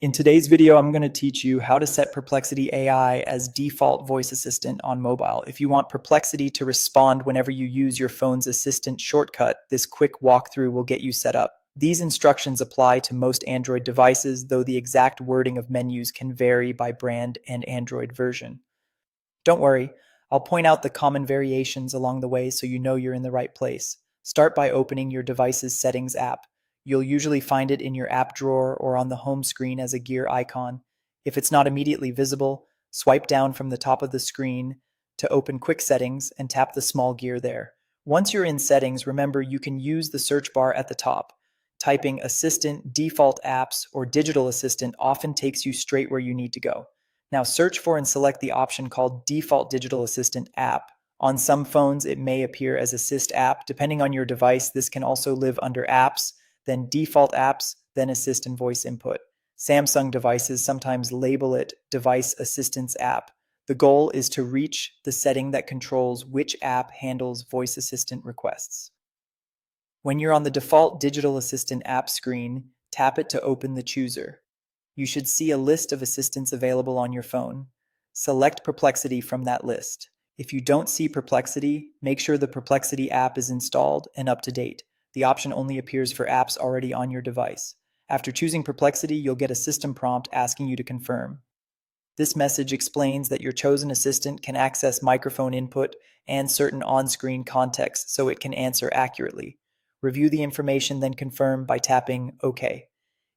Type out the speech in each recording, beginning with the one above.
In today's video, I'm going to teach you how to set Perplexity AI as default voice assistant on mobile. If you want Perplexity to respond whenever you use your phone's assistant shortcut, this quick walkthrough will get you set up. These instructions apply to most Android devices, though the exact wording of menus can vary by brand and Android version. Don't worry, I'll point out the common variations along the way so you know you're in the right place. Start by opening your device's settings app. You'll usually find it in your app drawer or on the home screen as a gear icon. If it's not immediately visible, swipe down from the top of the screen to open Quick Settings and tap the small gear there. Once you're in Settings, remember you can use the search bar at the top. Typing Assistant, Default Apps, or Digital Assistant often takes you straight where you need to go. Now search for and select the option called Default Digital Assistant App. On some phones, it may appear as Assist App. Depending on your device, this can also live under Apps, then Default Apps, then Assist and Voice Input. Samsung devices sometimes label it Device Assistance App. The goal is to reach the setting that controls which app handles voice assistant requests. When you're on the default Digital Assistant app screen, tap it to open the chooser. You should see a list of assistants available on your phone. Select Perplexity from that list. If you don't see Perplexity, make sure the Perplexity app is installed and up to date. The option only appears for apps already on your device. After choosing Perplexity, you'll get a system prompt asking you to confirm. This message explains that your chosen assistant can access microphone input and certain on-screen context so it can answer accurately. Review the information, then confirm by tapping OK.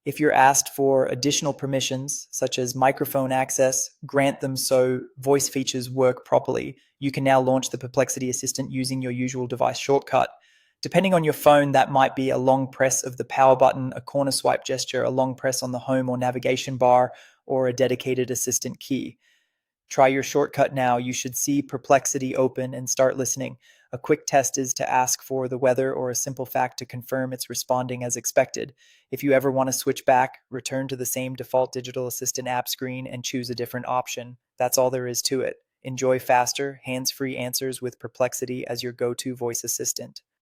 If you're asked for additional permissions, such as microphone access, grant them so voice features work properly. You can now launch the Perplexity Assistant using your usual device shortcut. Depending on your phone, that might be a long press of the power button, a corner swipe gesture, a long press on the home or navigation bar, or a dedicated assistant key. Try your shortcut now. You should see Perplexity open and start listening. A quick test is to ask for the weather or a simple fact to confirm it's responding as expected. If you ever want to switch back, return to the same default Digital Assistant app screen and choose a different option. That's all there is to it. Enjoy faster, hands-free answers with Perplexity as your go-to voice assistant.